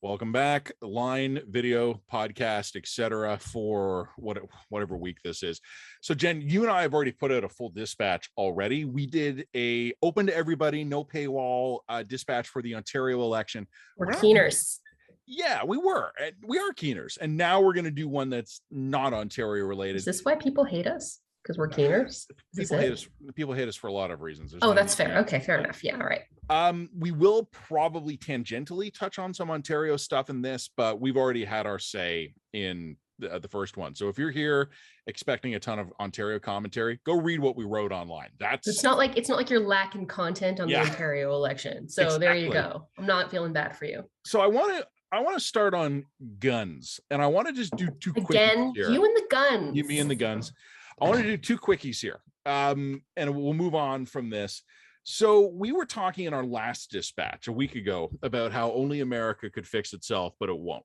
Welcome back. Line, video, podcast, etc. for whatever week this is. So Jen, you and I have already put out a full dispatch already. We did a open to everybody, no paywall dispatch for the Ontario election. We're keeners. Yeah, we are keeners. And now we're going to do one that's not Ontario related. Is this why people hate us? Because we're keeners? People hate us for a lot of reasons. That's fair. Okay, fair enough. Yeah, all right. We will probably tangentially touch on some Ontario stuff in this, but we've already had our say in the first one. So if you're here expecting a ton of Ontario commentary, go read what we wrote online. It's not like you're lacking content on the Ontario election. So exactly. There you go. I'm not feeling bad for you. So I want to start on guns, and I want to just do two quickies here. You and the guns. Me and the guns. I want to do two quickies here, and we'll move on from this. So we were talking in our last dispatch a week ago about how only America could fix itself, but it won't.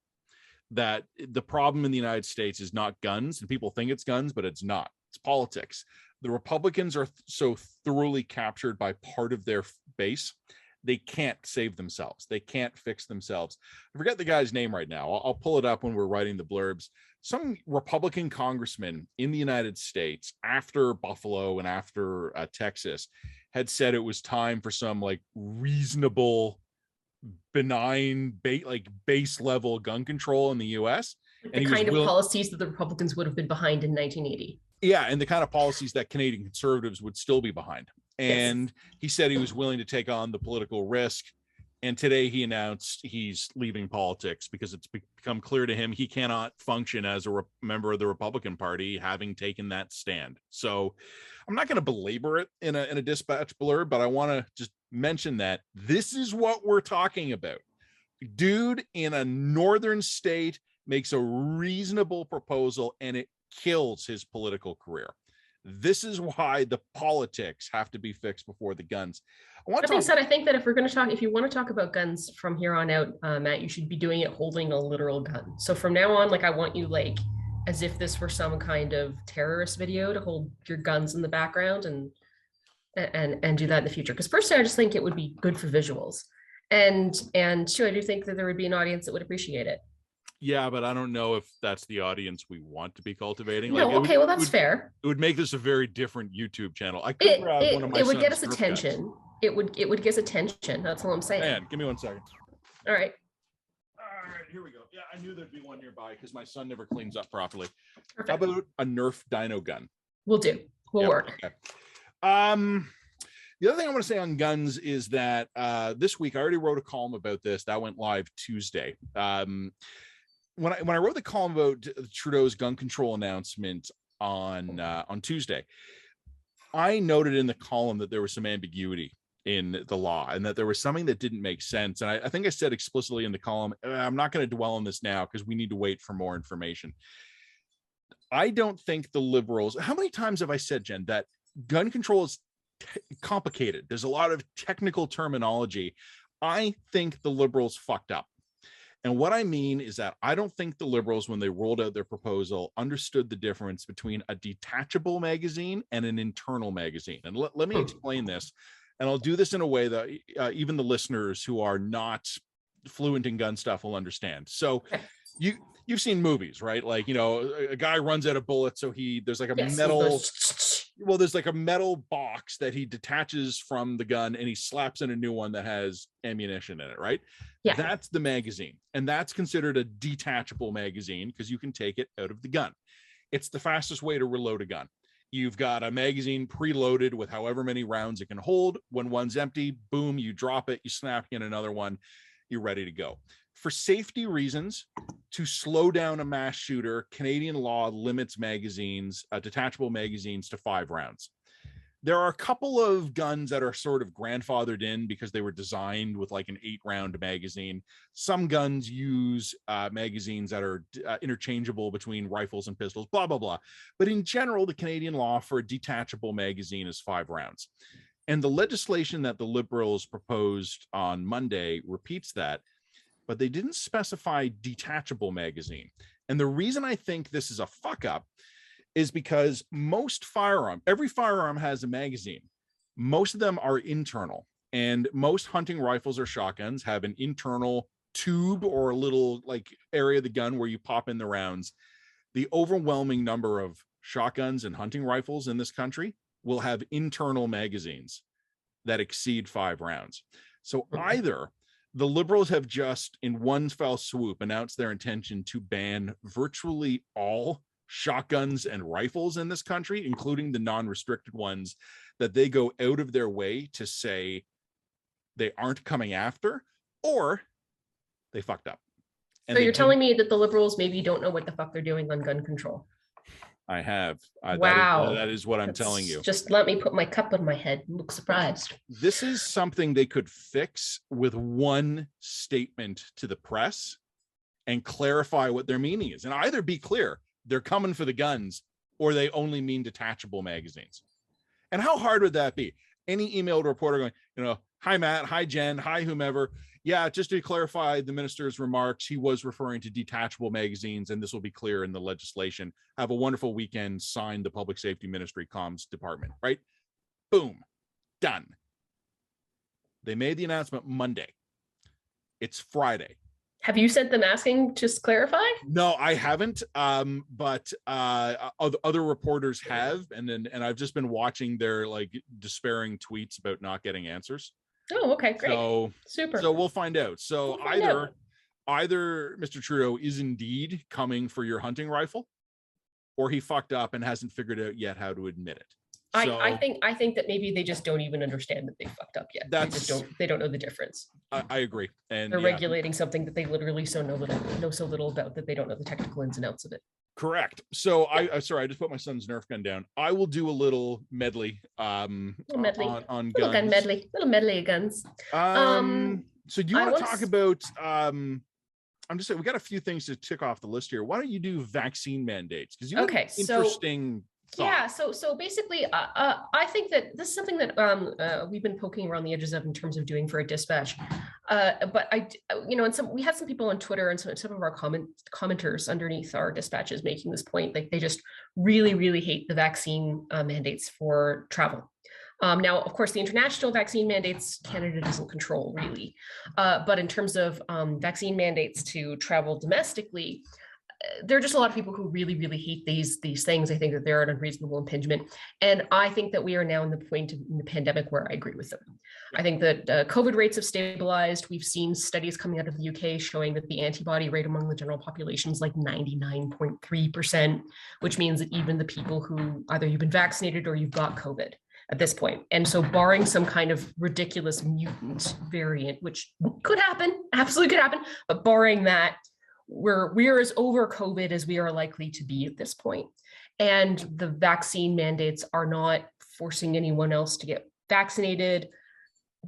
That the problem in the United States is not guns, and people think it's guns, but it's not. It's politics. The Republicans are so thoroughly captured by part of their base, they can't save themselves. They can't fix themselves. I forget the guy's name right now. I'll pull it up when we're writing the blurbs. Some Republican congressman in the United States, after Buffalo and after Texas, had said it was time for some like reasonable, benign, base level gun control in the U.S. The kind of policies that the Republicans would have been behind in 1980. Yeah, and the kind of policies that Canadian conservatives would still be behind. And he said he was willing to take on the political risk. And today he announced he's leaving politics because it's become clear to him he cannot function as a member of the Republican Party, having taken that stand. So I'm not going to belabor it in a dispatch blurb, but I want to just mention that this is what we're talking about. Dude in a northern state makes a reasonable proposal and it kills his political career. This is why the politics have to be fixed before the guns. I think that if you want to talk about guns from here on out, Matt, you should be doing it holding a literal gun. So from now on, I want you as if this were some kind of terrorist video to hold your guns in the background and do that in the future. Because personally, I just think it would be good for visuals. And sure, I do think that there would be an audience that would appreciate it. Yeah, but I don't know if that's the audience we want to be cultivating. No, that's fair. It would make this a very different YouTube channel. I could grab one of my. It would get us attention. It would get us attention. That's all I'm saying. Man, give me 1 second. All right, here we go. Yeah, I knew there'd be one nearby because my son never cleans up properly. Perfect. How about a Nerf dino gun? We'll work. Okay. The other thing I want to say on guns is that this week I already wrote a column about this. That went live Tuesday. When I wrote the column about Trudeau's gun control announcement on Tuesday, I noted in the column that there was some ambiguity in the law and that there was something that didn't make sense. And I think I said explicitly in the column, I'm not going to dwell on this now because we need to wait for more information. I don't think the Liberals, how many times have I said, Jen, that gun control is complicated? There's a lot of technical terminology. I think the Liberals fucked up. And what I mean is that I don't think the Liberals, when they rolled out their proposal, understood the difference between a detachable magazine and an internal magazine. And let me explain this. And I'll do this in a way that even the listeners who are not fluent in gun stuff will understand. So you've seen movies, right? A guy runs out of bullets. So there's like a metal... Well, there's like a metal box that he detaches from the gun and he slaps in a new one that has ammunition in it, right? Yeah. That's the magazine. And that's considered a detachable magazine because you can take it out of the gun. It's the fastest way to reload a gun. You've got a magazine preloaded with however many rounds it can hold. When one's empty, boom, you drop it, you snap in another one, you're ready to go. For safety reasons, to slow down a mass shooter, Canadian law limits magazines, detachable magazines, to 5 rounds. There are a couple of guns that are sort of grandfathered in because they were designed with like an 8-round magazine. Some guns use magazines that are interchangeable between rifles and pistols, blah, blah, blah. But in general, the Canadian law for a detachable magazine is 5 rounds. And the legislation that the Liberals proposed on Monday repeats that, but they didn't specify detachable magazine. And the reason I think this is a fuck up is because every firearm has a magazine. Most of them are internal, and most hunting rifles or shotguns have an internal tube or a little like area of the gun where you pop in the rounds, the overwhelming number of shotguns and hunting rifles in this country will have internal magazines that exceed 5 rounds. So either the Liberals have just in one fell swoop announced their intention to ban virtually all shotguns and rifles in this country, including the non-restricted ones that they go out of their way to say they aren't coming after, or they fucked up. And so you're telling me that the Liberals maybe don't know what the fuck they're doing on gun control? I have. Wow. That is what I'm telling you. Just let me put my cup on my head and look surprised. This is something they could fix with one statement to the press and clarify what their meaning is. And either be clear, they're coming for the guns, or they only mean detachable magazines. And how hard would that be? Any emailed reporter going, hi, Matt, hi, Jen, hi, whomever. Yeah, just to clarify the minister's remarks, he was referring to detachable magazines, and this will be clear in the legislation. Have a wonderful weekend. Signed, the Public Safety Ministry Comms Department, right? Boom, done. They made the announcement Monday. It's Friday. Have you sent them asking just clarify? No, I haven't. But other reporters have, and I've just been watching their like despairing tweets about not getting answers. Oh, okay, great. So super. So we'll find out. So either Mr. Trudeau is indeed coming for your hunting rifle, or he fucked up and hasn't figured out yet how to admit it. I think that maybe they just don't even understand that they fucked up yet. They don't know the difference. I agree. And they're regulating something that they literally know so little about that they don't know the technical ins and outs of it. Correct. So I just put my son's Nerf gun down. I will do a little medley on guns. Little medley of guns. So do you want to talk about I'm just saying we got a few things to tick off the list here. Why don't you do vaccine mandates? Because you have an interesting thought. Yeah, so basically, I think that this is something that we've been poking around the edges of in terms of doing for a dispatch. But we had some people on Twitter and some of our commenters underneath our dispatches making this point. Like they just really, really hate the vaccine mandates for travel. Now, of course, the international vaccine mandates, Canada doesn't control really. But in terms of vaccine mandates to travel domestically, there are just a lot of people who really, really hate these things. I think that they're an unreasonable impingement. And I think that we are now in the point in the pandemic where I agree with them. I think that COVID rates have stabilized. We've seen studies coming out of the UK showing that the antibody rate among the general population is like 99.3%, which means that even the people who either you've been vaccinated or you've got COVID at this point. And so barring some kind of ridiculous mutant variant, which could happen, absolutely could happen, but barring that, we're as over COVID as we are likely to be at this point. And the vaccine mandates are not forcing anyone else to get vaccinated.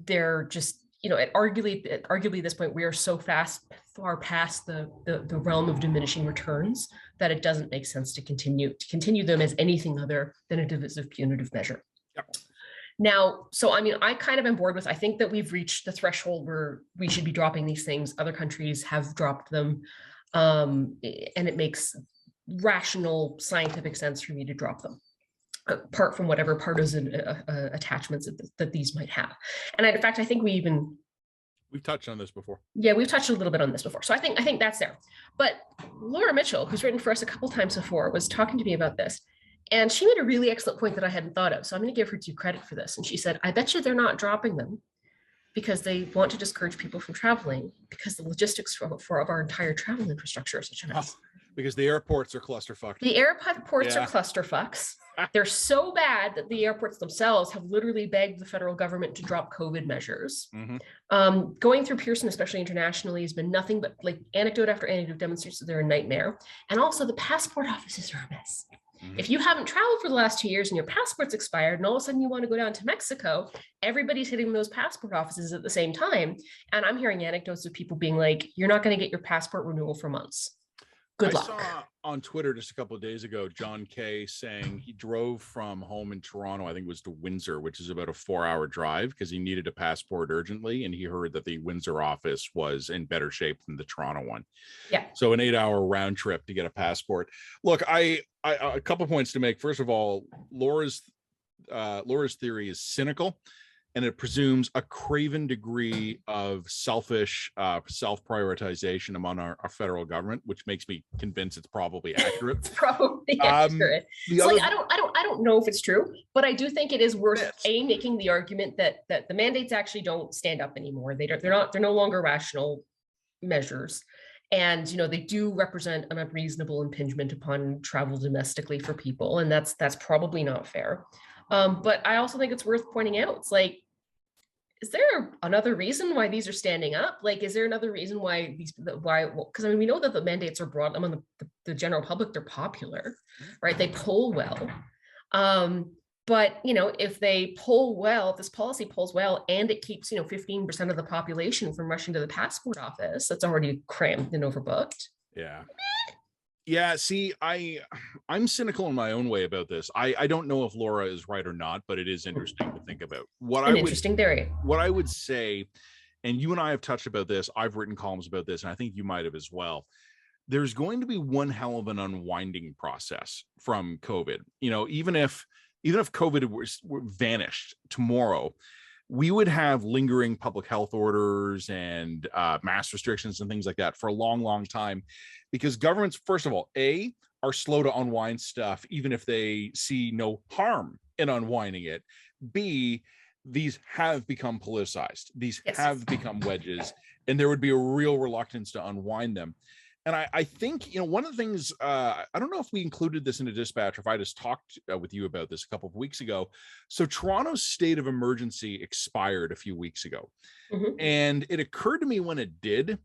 They're just, arguably at this point, we are so far past the realm of diminishing returns that it doesn't make sense to continue them as anything other than a divisive punitive measure. Yep. Now, so I kind of am bored with, I think that we've reached the threshold where we should be dropping these things. Other countries have dropped them. And it makes rational scientific sense for me to drop them, apart from whatever partisan attachments that these might have. And in fact, I think we've touched on this before. Yeah, we've touched a little bit on this before. So I think that's there. But Laura Mitchell, who's written for us a couple times before, was talking to me about this. And she made a really excellent point that I hadn't thought of. So I'm going to give her due credit for this. And she said, I bet you they're not dropping them because they want to discourage people from traveling, because the logistics of our entire travel infrastructure is such a mess. Because the airports are clusterfucked. The airports are clusterfucks. They're so bad that the airports themselves have literally begged the federal government to drop COVID measures. Mm-hmm. Going through Pearson, especially internationally, has been nothing but like anecdote after anecdote demonstrates that they're a nightmare. And also the passport offices are a mess. Mm-hmm. If you haven't traveled for the last 2 years and your passport's expired and all of a sudden you want to go down to Mexico, everybody's hitting those passport offices at the same time. And I'm hearing anecdotes of people being like, you're not going to get your passport renewal for months. Good luck. I saw on Twitter just a couple of days ago, John Kay saying he drove from home in Toronto, I think it was to Windsor, which is about a 4-hour drive, because he needed a passport urgently. And he heard that the Windsor office was in better shape than the Toronto one. Yeah. So an 8-hour round trip to get a passport. Look, I a couple points to make. First of all, Laura's theory is cynical. and it presumes a craven degree of selfish self-prioritization among our federal government, which makes me convinced it's probably accurate. It's probably accurate. It's like, I don't know if it's true, but I do think it is worth making the argument that the mandates actually don't stand up anymore. They're no longer rational measures. And, you know, they do represent an unreasonable impingement upon travel domestically for people. And that's probably not fair. But I also think it's worth pointing out, it's like, is there another reason why these are standing up? Like, is there another reason why because I mean, we know that the mandates are broad among the general public, they're popular, right? They poll well. But, you know, if they poll well, if this policy polls well, and it keeps, you know, 15% of the population from rushing to the passport office, that's already crammed and overbooked. Yeah, see, I'm cynical in my own way about this. I don't know if Laura is right or not, but it is interesting to think about. Interesting theory. What I would say, and you and I have touched about this, I've written columns about this, and I think you might have as well. There's going to be one hell of an unwinding process from COVID. You know, even if COVID were vanished tomorrow, we would have lingering public health orders and mass restrictions and things like that for a long, long time, because governments, first of all, are slow to unwind stuff, even if they see no harm in unwinding it. B, these have become politicized. These have become wedges, and there would be a real reluctance to unwind them. And I think, you know, one of the things, I don't know if we included this in a dispatch or if I just talked with you about this a couple of weeks ago. So Toronto's state of emergency expired a few weeks ago. And it occurred to me when it did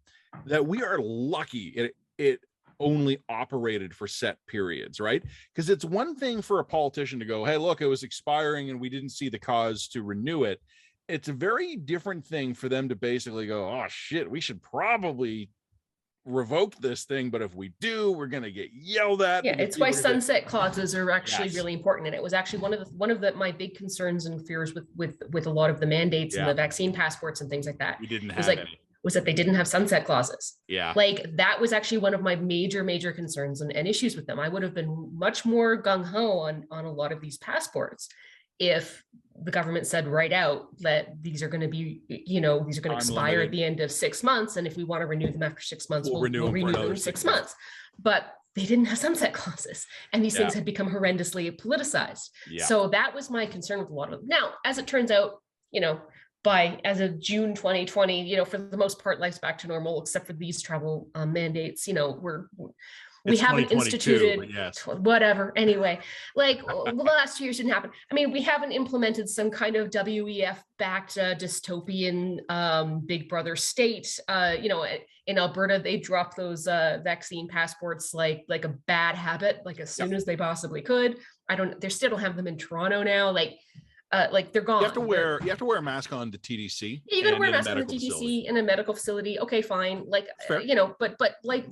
that we are lucky it only operated for set periods, right? Because it's one thing for a politician to go, hey, look, it was expiring and we didn't see the cause to renew it. It's a very different thing for them to basically go, oh, shit, we should probably revoke this thing, but if we do, we're going to get yelled at. Yeah, it's why sunset clauses are actually really important. And it was actually one of my big concerns and fears with a lot of the mandates and the vaccine passports and things like that. We didn't have any. Was that they didn't have sunset clauses. Yeah. Like, that was actually one of my major concerns and issues with them. I would have been much more gung-ho on a lot of these passports if the government said right out that these are going to be, you know, these are going to expire at the end of 6 months. And if we want to renew them after 6 months, we'll renew them in 6 months. But they didn't have sunset clauses, and these things had become horrendously politicized. So that was my concern with a lot of them. Now, as it turns out, you know, as of June 2020, you know, for the most part, life's back to normal, except for these travel mandates. You know, we haven't instituted whatever. Anyway, like the last 2 years didn't happen. I mean, we haven't implemented some kind of WEF backed dystopian Big Brother state. You know, in Alberta, they dropped those vaccine passports like a bad habit, like as soon as they possibly could. They still don't have them in Toronto now. Like they're gone. You have to wear a mask on the TDC. Yeah, you got to wear a mask on the TDC in a medical facility. Okay, fine. Like you know, but like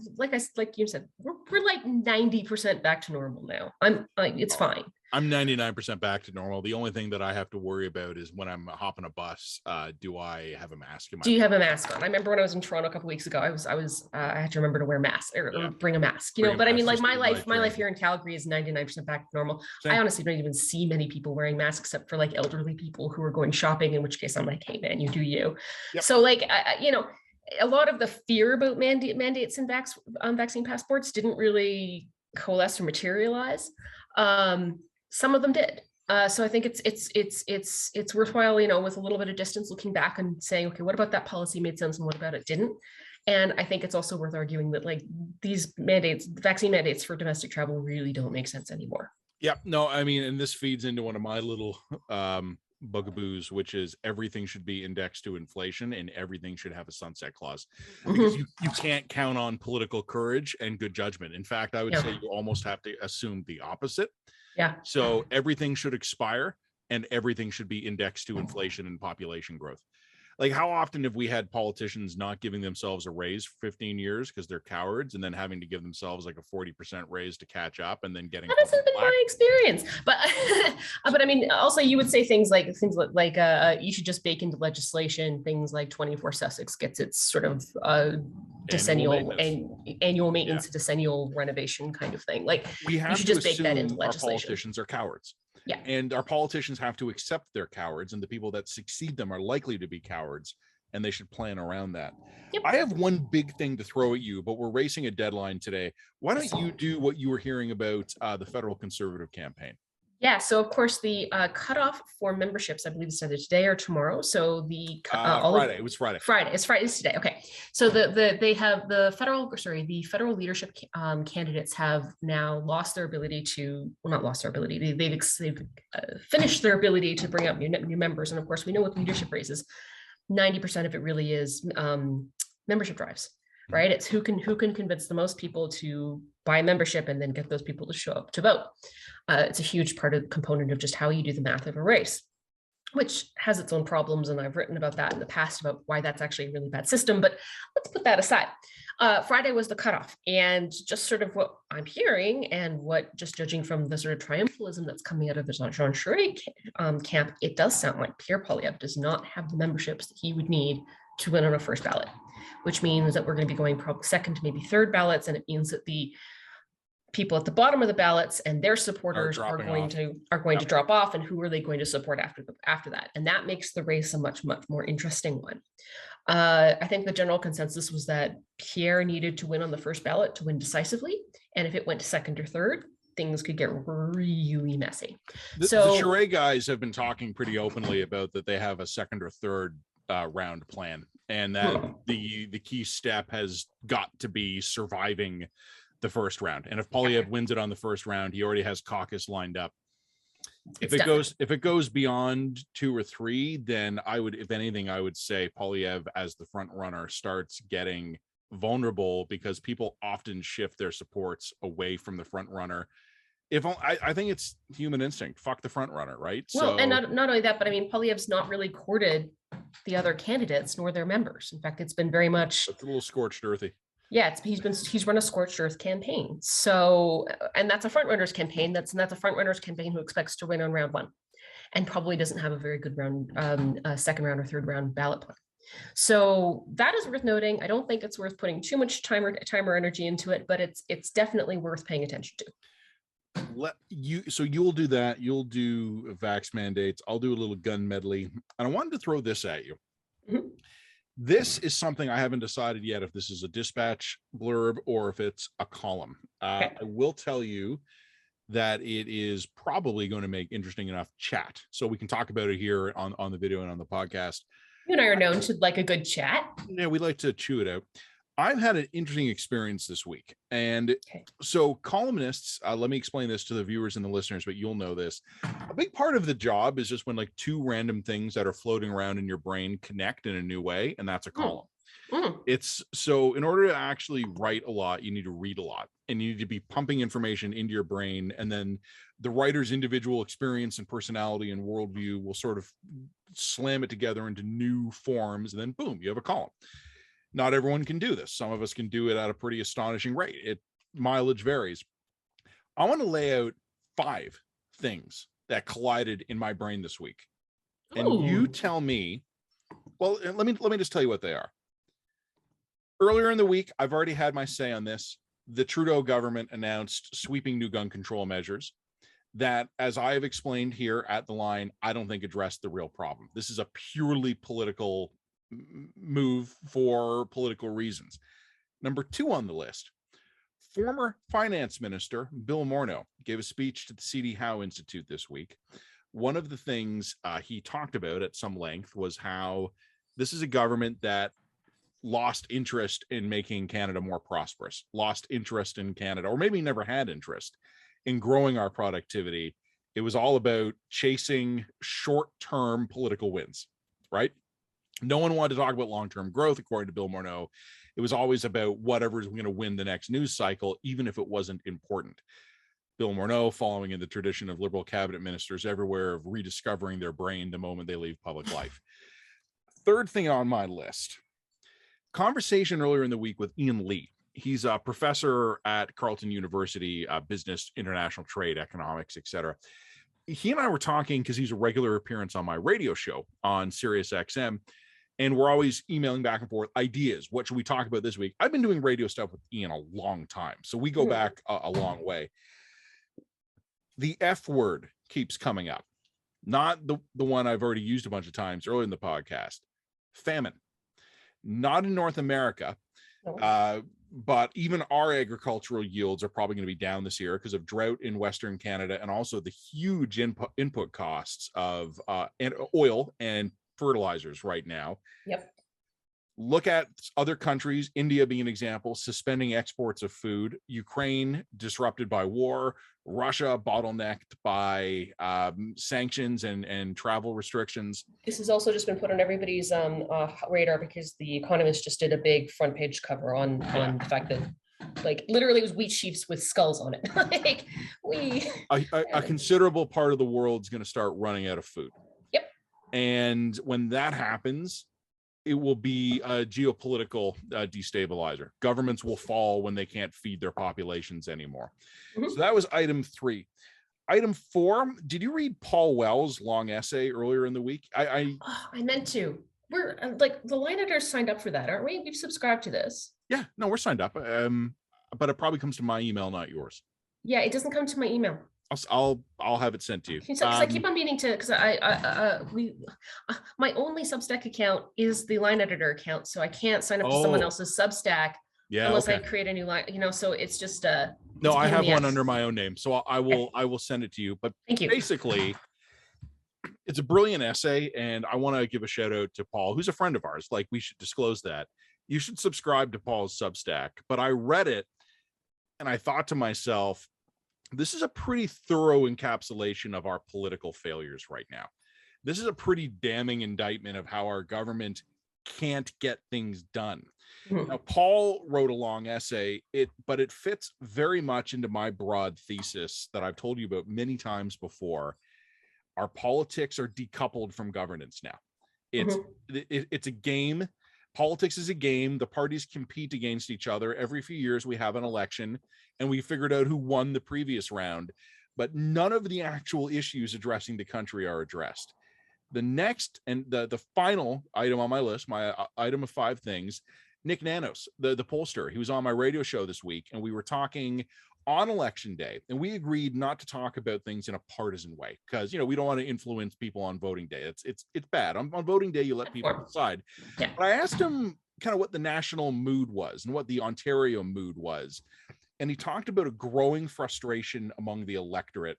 you said, we're like 90% back to normal now. It's fine. I'm 99% back to normal. The only thing that I have to worry about is when I'm hopping a bus, do I have a mask? Do you have a mask on? I remember when I was in Toronto a couple of weeks ago, I had to remember to wear a mask or bring a mask, you know, but I mean, like my life here in Calgary is 99% back to normal. Same. I honestly don't even see many people wearing masks except for like elderly people who are going shopping, in which case I'm like, hey man, you do you. So like, you know, a lot of the fear about mandates and vaccine passports didn't really coalesce or materialize. Some of them did. So I think it's worthwhile, you know, with a little bit of distance, looking back and saying, okay, what about that policy made sense and what about it didn't? And I think it's also worth arguing that like these mandates, vaccine mandates for domestic travel really don't make sense anymore. Yeah, no, I mean, and this feeds into one of my little bugaboos, which is everything should be indexed to inflation and everything should have a sunset clause, because you can't count on political courage and good judgment. In fact, I would say you almost have to assume the opposite. Yeah. So everything should expire and everything should be indexed to inflation and population growth. Like, how often have we had politicians not giving themselves a raise for 15 years because they're cowards, and then having to give themselves like a 40% raise to catch up, and then getting— that hasn't been my experience. But but I mean, also you would say things like you should just bake into legislation things like 24 Sussex gets its sort of decennial annual maintenance, decennial renovation kind of thing. Like, we have you should just bake that into legislation. Our politicians are cowards. Yeah. And our politicians have to accept they're cowards, and the people that succeed them are likely to be cowards, and they should plan around that. Yep. I have one big thing to throw at you, but we're racing a deadline today. Why don't you do what you were hearing about the federal conservative campaign? Yeah, so of course the cutoff for memberships, I believe it's either today or tomorrow. So the Friday. It was Friday. It's Friday. It's today. Okay. So they have the federal leadership candidates have now lost their ability to, well, not lost their ability. They've finished their ability to bring up new members, and of course we know with leadership races, 90% of it really is membership drives, right? It's who can convince the most people to buy membership and then get those people to show up to vote. It's a huge component of just how you do the math of a race, which has its own problems. And I've written about that in the past about why that's actually a really bad system, but let's put that aside. Friday was the cutoff, and just sort of what I'm hearing and what just judging from the sort of triumphalism that's coming out of the Jean Charest camp, it does sound like Pierre Poilievre does not have the memberships that he would need to win on a first ballot, which means that we're going to be going probably second to maybe third ballots. And it means that the people at the bottom of the ballots and their supporters are going to drop off, and who are they going to support after that? And that makes the race a much more interesting one. I think the general consensus was that Pierre needed to win on the first ballot to win decisively, and if it went to second or third, things could get really messy. The Charest guys have been talking pretty openly about that they have a second or third round plan, and that the key step has got to be surviving the first round. And if Poilievre wins it on the first round, he already has caucus lined up. If it goes beyond 2 or 3, then I would, if anything, I would say Poilievre as the front runner starts getting vulnerable, because people often shift their supports away from the front runner. I think it's human instinct. Fuck the front runner, right? Well, and not only that, but I mean, Poilievre's not really courted the other candidates nor their members. In fact, it's been very much. It's a little scorched earthy. Yeah, he's run a scorched earth campaign. So, and that's a front runners campaign. That's a front runners campaign who expects to win on round 1, and probably doesn't have a very good second round or third round ballot plan. So that is worth noting. I don't think it's worth putting too much time or energy into it, but it's definitely worth paying attention to. So you'll do that. You'll do vax mandates. I'll do a little gun medley, and I wanted to throw this at you. Mm-hmm. This is something I haven't decided yet if this is a dispatch blurb or if it's a column. Okay. I will tell you that it is probably going to make interesting enough chat, so we can talk about it here on the video and on the podcast. You and I are known to like a good chat. Yeah, we like to chew it out. I've had an interesting experience this week. And so columnists, let me explain this to the viewers and the listeners, but you'll know this. A big part of the job is just when like 2 random things that are floating around in your brain connect in a new way, and that's a column. It's so in order to actually write a lot, you need to read a lot, and you need to be pumping information into your brain, and then the writer's individual experience and personality and worldview will sort of slam it together into new forms, and then boom, you have a column. Not everyone can do this. Some of us can do it at a pretty astonishing rate. Mileage varies. I want to lay out 5 things that collided in my brain this week. And you tell me, well, let me just tell you what they are. Earlier in the week, I've already had my say on this. The Trudeau government announced sweeping new gun control measures that, as I have explained here at the line, I don't think addressed the real problem. This is a purely political move for political reasons. Number 2 on the list, former finance minister Bill Morneau gave a speech to the C.D. Howe Institute this week. One of the things he talked about at some length was how this is a government that lost interest in making Canada more prosperous, lost interest in Canada, or maybe never had interest in growing our productivity. It was all about chasing short-term political wins, right? No one wanted to talk about long-term growth, according to Bill Morneau. It was always about whatever is going to win the next news cycle, even if it wasn't important. Bill Morneau, following in the tradition of Liberal cabinet ministers everywhere, of rediscovering their brain the moment they leave public life. Third thing on my list, conversation earlier in the week with Ian Lee. He's a professor at Carleton University, business, international trade, economics, etc. He and I were talking because he's a regular appearance on my radio show on Sirius XM. And we're always emailing back and forth ideas. What should we talk about this week? I've been doing radio stuff with Ian a long time, so we go back a long way. The F word keeps coming up. Not the one I've already used a bunch of times earlier in the podcast. Famine. Not in North America. But even our agricultural yields are probably going to be down this year because of drought in Western Canada, and also the huge input costs of oil and fertilizers right now. Yep. Look at other countries, India being an example, suspending exports of food, Ukraine disrupted by war, Russia bottlenecked by sanctions and travel restrictions. This has also just been put on everybody's radar because the Economist just did a big front page cover on the fact that, like, literally it was wheat sheaves with skulls on it. Like, a considerable part of the world is going to start running out of food. Yep. And when that happens, it will be a geopolitical destabilizer. Governments will fall when they can't feed their populations anymore. Mm-hmm. So that was item 3. Item 4, did you read Paul Wells' long essay earlier in the week? I meant to. We're like, the line editors signed up for that, aren't we? We've subscribed to this. Yeah, no, we're signed up. But it probably comes to my email, not yours. Yeah, it doesn't come to my email. I'll have it sent to you. Because I keep on meaning to, because my only Substack account is the line editor account, so I can't sign up to someone else's Substack unless I create a new line. So it's just no. I have one under my own name, so I will send it to you. But thank you. Basically, it's a brilliant essay, and I want to give a shout out to Paul, who's a friend of ours. Like, we should disclose that. You should subscribe to Paul's Substack. But I read it, and I thought to myself, this is a pretty thorough encapsulation of our political failures right now. This is a pretty damning indictment of how our government can't get things done. Mm-hmm. Now, Paul wrote a long essay, but it fits very much into my broad thesis that I've told you about many times before. Our politics are decoupled from governance now. It's a game. Politics is a game. The parties compete against each other. Every few years we have an election, and we figured out who won the previous round, but none of the actual issues addressing the country are addressed. The next and the final item on my list, my item of 5 things, Nick Nanos, the pollster, he was on my radio show this week, and we were talking on election day, and we agreed not to talk about things in a partisan way because, we don't want to influence people on voting day. It's bad. On voting day, you let people decide. Yeah. But I asked him kind of what the national mood was and what the Ontario mood was. And he talked about a growing frustration among the electorate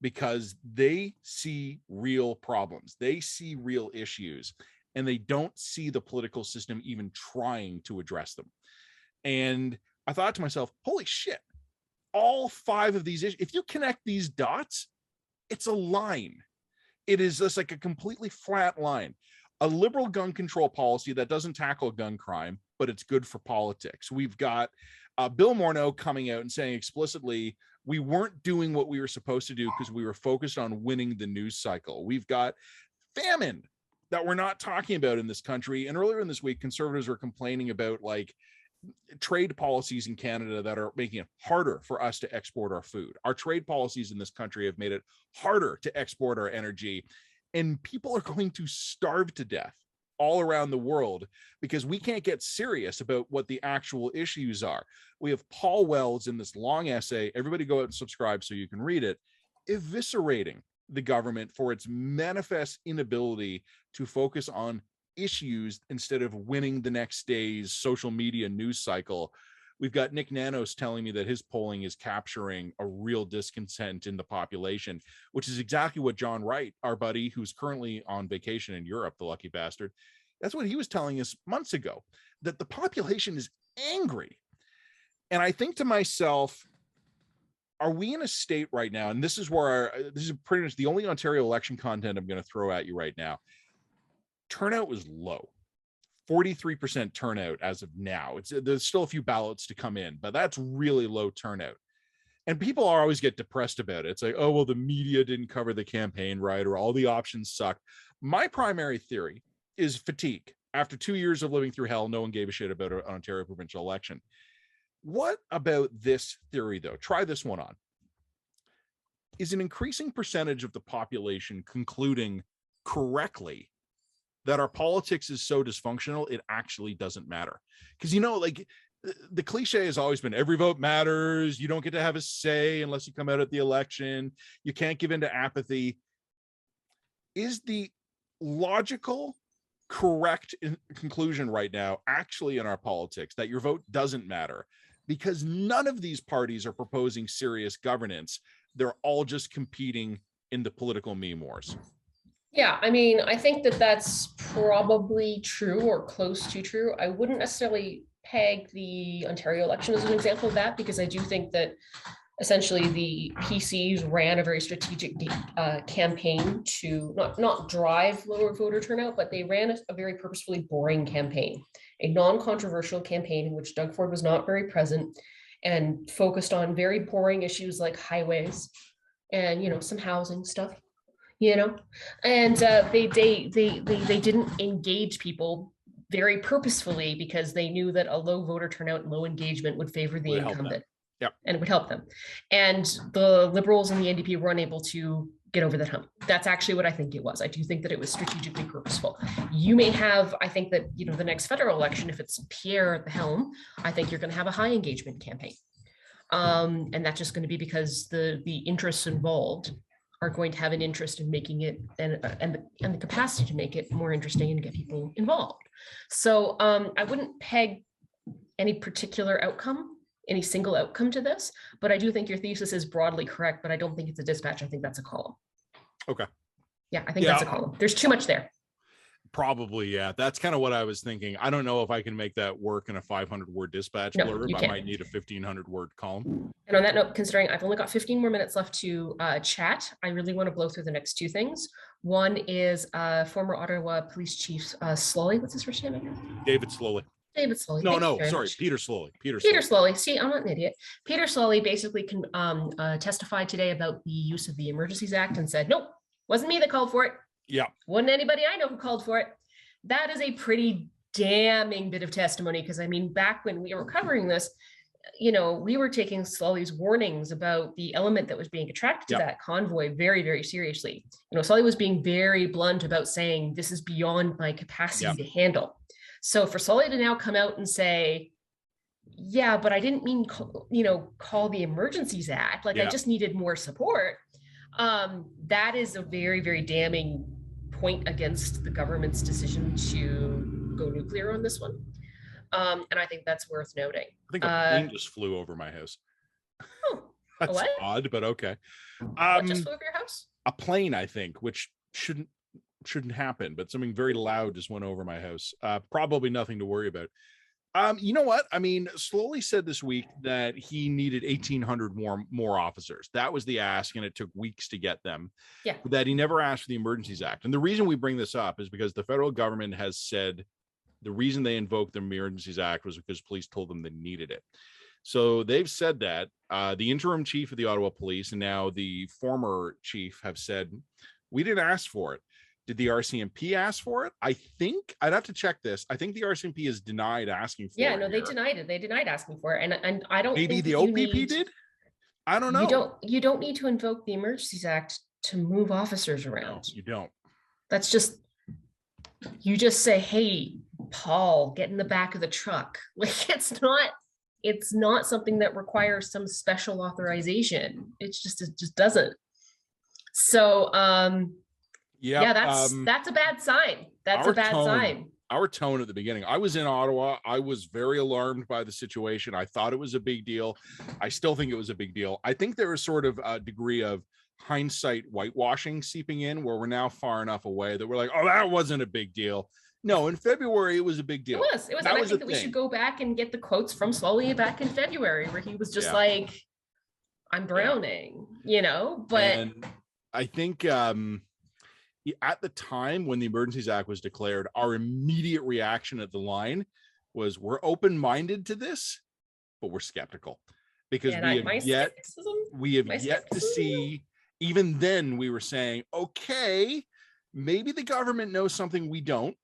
because they see real problems. They see real issues, and they don't see the political system even trying to address them. And I thought to myself, holy shit, all 5 of these issues, if you connect these dots, it's a line. It is just like a completely flat line. A liberal gun control policy that doesn't tackle gun crime, but it's good for politics. We've got Bill Morneau coming out and saying explicitly, we weren't doing what we were supposed to do because we were focused on winning the news cycle. We've got famine that we're not talking about in this country. And earlier in this week, conservatives were complaining about like trade policies in Canada that are making it harder for us to export our food. Our trade policies in this country have made it harder to export our energy, and people are going to starve to death all around the world because we can't get serious about what the actual issues are. We have Paul Wells in this long essay. Everybody go out and subscribe so you can read it, eviscerating the government for its manifest inability to focus on issues instead of winning the next day's social media news cycle. We've got Nick Nanos telling me that his polling is capturing a real discontent in the population, which is exactly what John Wright, our buddy who's currently on vacation in Europe, the lucky bastard, that's what he was telling us months ago, that the population is angry. And I think to myself, are we in a state right now, and this is where this is pretty much the only Ontario election content I'm going to throw at you right now. Turnout was low, 43% turnout as of now. There's still a few ballots to come in, but that's really low turnout. And people always get depressed about it. It's like, oh, well, the media didn't cover the campaign right, or all the options sucked. My primary theory is fatigue. After 2 years of living through hell, no one gave a shit about an Ontario provincial election. What about this theory, though? Try this one on. Is an increasing percentage of the population concluding correctly that our politics is so dysfunctional, it actually doesn't matter? Because, like, the cliche has always been every vote matters. You don't get to have a say unless you come out at the election. You can't give in to apathy. Is the logical, correct conclusion right now actually in our politics that your vote doesn't matter? Because none of these parties are proposing serious governance. They're all just competing in the political meme wars. Yeah, I mean, I think that that's probably true or close to true. I wouldn't necessarily peg the Ontario election as an example of that, because I do think that essentially the PCs ran a very strategic campaign to not drive lower voter turnout, but they ran a very purposefully boring campaign, a non-controversial campaign in which Doug Ford was not very present and focused on very boring issues like highways and, you know, some housing stuff, you know, and they didn't engage people very purposefully because they knew that a low voter turnout and low engagement would favor the incumbent. Yep. And it would help them. And the Liberals and the NDP were unable to get over that hump. That's actually what I think it was. I do think that it was strategically purposeful. You may have, I think that, you know, the next federal election, if it's Pierre at the helm, I think you're going to have a high engagement campaign. And that's just going to be because the interests involved are going to have an interest in making it and the capacity to make it more interesting and get people involved. So I wouldn't peg any particular outcome, any single outcome to this, but I do think your thesis is broadly correct, but I don't think it's a dispatch. I think that's a column. Okay. Yeah, I think that's a column. There's too much there. Probably, yeah. That's kind of what I was thinking. I don't know if I can make that work in a 500-word dispatch blurb. I might need a 1,500-word column. And on that note, considering I've only got 15 more minutes left to chat, I really want to blow through the next two things. One is former Ottawa Police Chief Sloly. What's his first name again? David Sloly. David Sloly. Sorry, Peter Sloly. Peter Sloly. See, I'm not an idiot. Peter Sloly basically testified today about the use of the Emergencies Act and said, nope, wasn't me that called for it. Yeah. Wasn't anybody I know who called for it. That is a pretty damning bit of testimony, because I mean, back when we were covering this, you know, we were taking Sloly's warnings about the element that was being attracted to that convoy very, very seriously. You know, Sloly was being very blunt about saying, this is beyond my capacity to handle. So for Sloly to now come out and say, yeah, but I didn't mean, call the Emergencies Act, like I just needed more support. That is a very, very damning point against the government's decision to go nuclear on this one. And I think that's worth noting. I think a plane just flew over my house. Oh, that's odd, but okay. What just flew over your house? A plane, I think, which shouldn't happen, but something very loud just went over my house. Probably nothing to worry about. You know what? I mean, Sloly said this week that he needed 1,800 more officers. That was the ask, and it took weeks to get them. Yeah. That he never asked for the Emergencies Act. And the reason we bring this up is because the federal government has said the reason they invoked the Emergencies Act was because police told them they needed it. So they've said that. The interim chief of the Ottawa Police and now the former chief have said, we didn't ask for it. Did the RCMP ask for it? I think I'd have to check this. I think the RCMP has denied asking for it. Yeah, no, they denied it. They denied asking for it. And I don't maybe think the OPP did. I don't know. You don't need to invoke the Emergencies Act to move officers around. No, you don't. That's just, you just say, hey, Paul, get in the back of the truck. Like it's not something that requires some special authorization. It just doesn't. So that's a bad sign. That's a bad sign. Our tone at the beginning, I was in Ottawa. I was very alarmed by the situation. I thought it was a big deal. I still think it was a big deal. I think there is sort of a degree of hindsight whitewashing seeping in, where we're now far enough away that we're like, oh, that wasn't a big deal. No, in February, it was a big deal. It was. And I think that we should go back and get the quotes from Sloly back in February, where he was just like, I'm drowning, but. And I think at the time when the Emergencies Act was declared, our immediate reaction at the line was, we're open-minded to this, but we're skeptical, because we have yet to see. Even then we were saying, okay, maybe the government knows something we don't,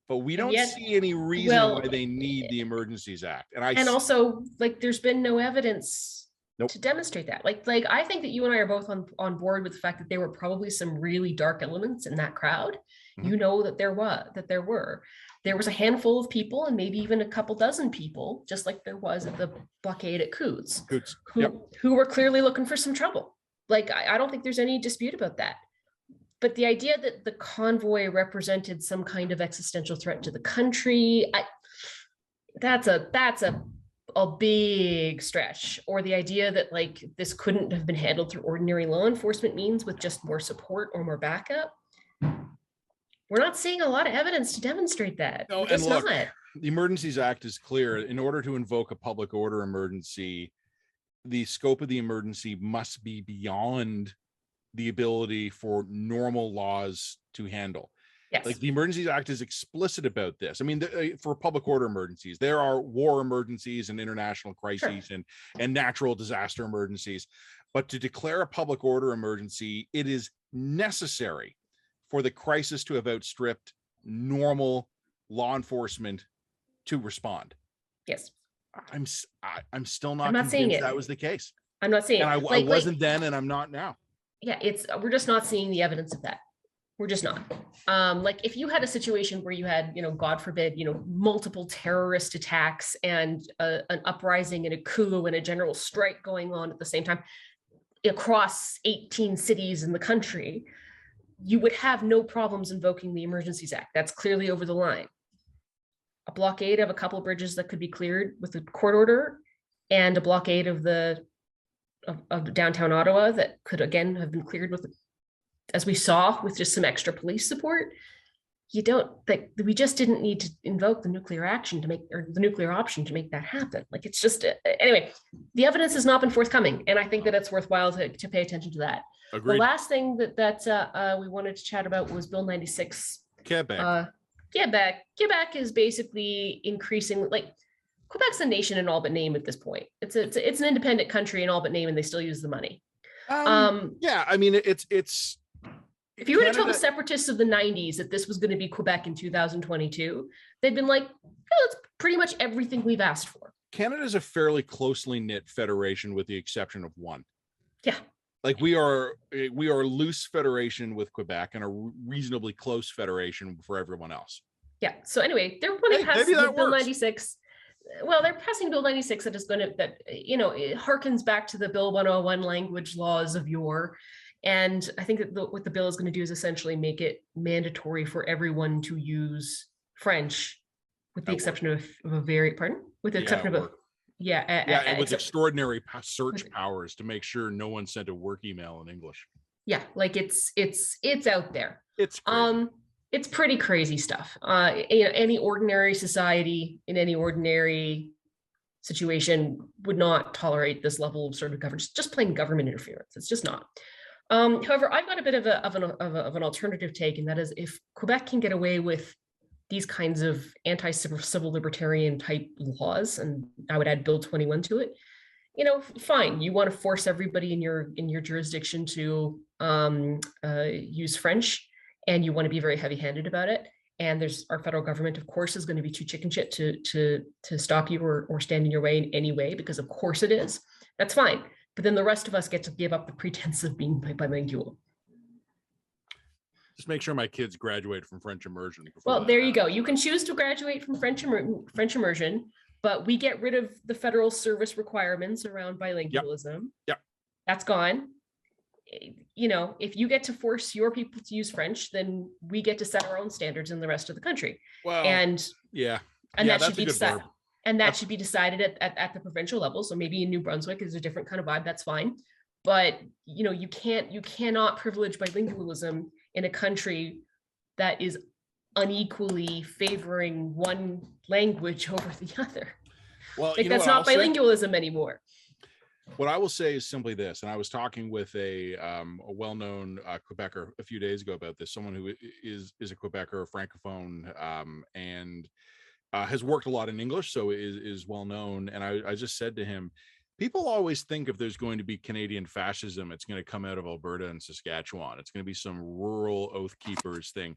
but we don't see any reason why they need the Emergencies Act. And also, like, there's been no evidence to demonstrate that. Like I think that you and I are both on board with the fact that there were probably some really dark elements in that crowd. You know that there was a handful of people, and maybe even a couple dozen people, just like there was at the blockade at Coutts, who were clearly looking for some trouble. Like, I don't think there's any dispute about that. But the idea that the convoy represented some kind of existential threat to the country, that's a big stretch. Or the idea that like this couldn't have been handled through ordinary law enforcement means with just more support or more backup. We're not seeing a lot of evidence to demonstrate that. No, and look, the Emergencies Act is clear. In order to invoke a public order emergency, the scope of the emergency must be beyond the ability for normal laws to handle. Yes. Like the Emergencies Act is explicit about this. I mean, for public order emergencies, there are war emergencies and international crises and natural disaster emergencies. But to declare a public order emergency, it is necessary for the crisis to have outstripped normal law enforcement to respond. Yes. I'm still not convinced that was the case. I'm not saying it. And I wasn't then, and I'm not now. Yeah, we're just not seeing the evidence of that. We're just not. Like if you had a situation where you had, God forbid, multiple terrorist attacks and an uprising and a coup and a general strike going on at the same time across 18 cities in the country, you would have no problems invoking the Emergencies Act. That's clearly over the line. A blockade of a couple of bridges that could be cleared with a court order, and a blockade of downtown Ottawa that could again have been cleared with, as we saw, with just some extra police support. We just didn't need to invoke the nuclear option to make that happen. Like it's just anyway, the evidence has not been forthcoming, and I think that it's worthwhile to pay attention to that. Agreed. The last thing that we wanted to chat about was Bill 96. Quebec. Quebec is basically increasing, like Quebec's a nation in all but name at this point. It's an independent country in all but name, and they still use the money. Yeah, I mean it's. If you were to tell the separatists of the 90s that this was going to be Quebec in 2022, they'd been like, oh, it's pretty much everything we've asked for. Canada is a fairly closely knit federation with the exception of one. Yeah. Like we are a loose federation with Quebec and a reasonably close federation for everyone else. Yeah. So anyway, they're going to pass Bill 96. Well, they're passing Bill 96 that is going to, it harkens back to the Bill 101 language laws of yore. And I think that what the bill is going to do is essentially make it mandatory for everyone to use French, with the exception of a very, with the exception of with extraordinary search powers to make sure no one sent a work email in English. Yeah, like it's out there. It's crazy. It's pretty crazy stuff. Any ordinary society in any ordinary situation would not tolerate this level of sort of government, just plain government interference. It's just not. However, I've got a bit of an alternative take, and that is if Quebec can get away with these kinds of anti-civil libertarian type laws, and I would add Bill 21 to it, fine. You want to force everybody in your jurisdiction to use French, and you want to be very heavy-handed about it. And our federal government, of course, is going to be too chicken shit to stop you or stand in your way in any way, because of course it is. That's fine. But then the rest of us get to give up the pretense of being bilingual. Just make sure my kids graduate from French immersion. Well, there you go. You can choose to graduate from French immersion, but we get rid of the federal service requirements around bilingualism. Yep. That's gone. If you get to force your people to use French, then we get to set our own standards in the rest of the country. Well, that should be decided. And that should be decided at the provincial level. So maybe in New Brunswick is a different kind of vibe. That's fine. But you cannot privilege bilingualism in a country that is unequally favoring one language over the other. Well, that's not bilingualism anymore. What I will say is simply this, and I was talking with a well-known Quebecer a few days ago about this, someone who is a Quebecer, a Francophone, and has worked a lot in English, so is well known. And I just said to him, people always think if there's going to be Canadian fascism, it's going to come out of Alberta and Saskatchewan. It's going to be some rural oath keepers thing.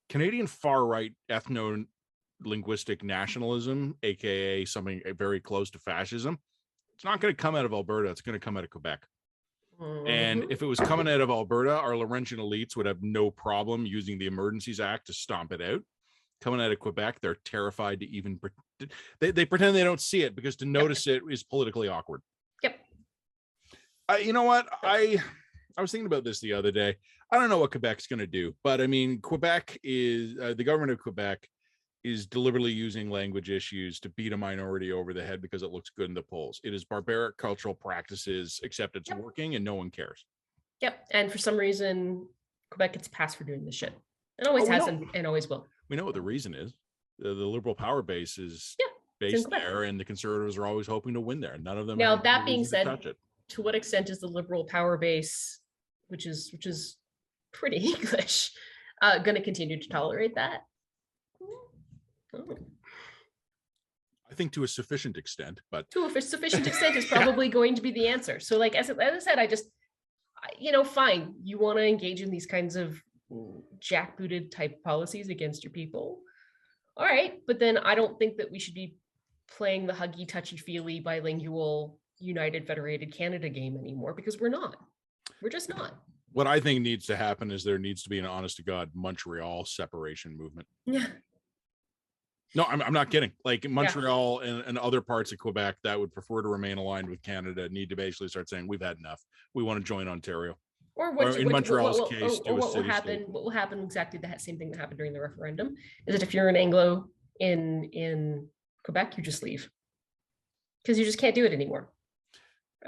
Canadian far-right ethno-linguistic nationalism, aka something very close to fascism, it's not going to come out of Alberta. It's going to come out of Quebec. And if it was coming out of Alberta, our Laurentian elites would have no problem using the Emergencies Act to stomp it out. Coming out of Quebec, they're terrified to even they pretend they don't see it, because to notice it is politically awkward. Yep. You know what? I was thinking about this the other day. I don't know what Quebec's going to do, but I mean, Quebec is the government of Quebec is deliberately using language issues to beat a minority over the head because it looks good in the polls. It is barbaric cultural practices, except it's working and no one cares. Yep. And for some reason, Quebec gets passed for doing this shit. It always has and always will. We know what the reason is. The liberal power base is based there, and the conservatives are always hoping to win there. None of them. Now, that being said, to what extent is the liberal power base, which is pretty English, going to continue to tolerate that? I think to a sufficient extent, but to a sufficient extent is probably going to be the answer. So, like as I said, fine. You want to engage in these kinds of jackbooted type policies against your people, all right. But then I don't think that we should be playing the huggy, touchy, feely, bilingual, United Federated Canada game anymore, because we're not. We're just not. What I think needs to happen is there needs to be an honest to God Montreal separation movement. Yeah. No, I'm not kidding. Like Montreal and other parts of Quebec that would prefer to remain aligned with Canada need to basically start saying we've had enough. We want to join Ontario. Or in Montreal's case, what will happen exactly the same thing that happened during the referendum is that if you're an Anglo in Quebec, you just leave because you just can't do it anymore.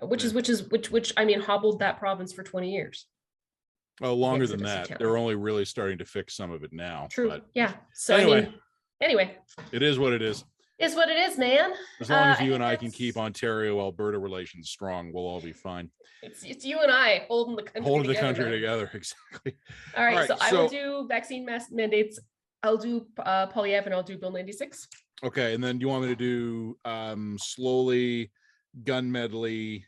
Which I mean hobbled that province for 20 years. Well, longer than that. They're only really starting to fix some of it now. True. But yeah. So anyway. It is what it is. It's what it is, man. As long as you and I can keep Ontario-Alberta relations strong, we'll all be fine. It's you and I holding the country together. Exactly. All right. So I will do vaccine mandates. I'll do Polyev and I'll do Bill 96. Okay. And then you want me to do Sloly, gun medley,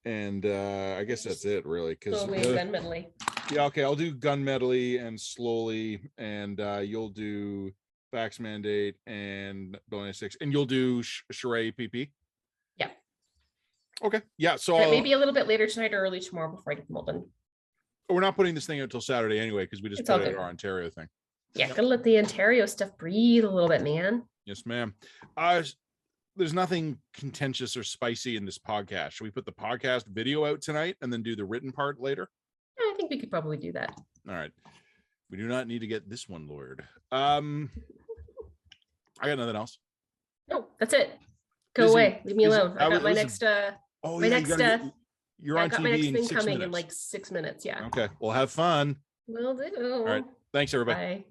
and I guess that's it really. Gun medley. Yeah. Okay. I'll do gun medley and Sloly, and you'll do vax mandate and Bill 96, and you'll do Charest PP. Yeah. Okay. Yeah. So maybe a little bit later tonight or early tomorrow before I get them all done. We're not putting this thing out until Saturday anyway, because we just put out our Ontario thing. Yeah, gotta let the Ontario stuff breathe a little bit, man. Yes, ma'am. There's nothing contentious or spicy in this podcast. Should we put the podcast video out tonight and then do the written part later? I think we could probably do that. All right. We do not need to get this one lawyered. I got nothing else. No, that's it. Go away. Leave me alone. I got my next you're on TV in 6 minutes. Coming in like 6 minutes. Yeah. Okay. Well, have fun. Will do. All right. Thanks, everybody. Bye.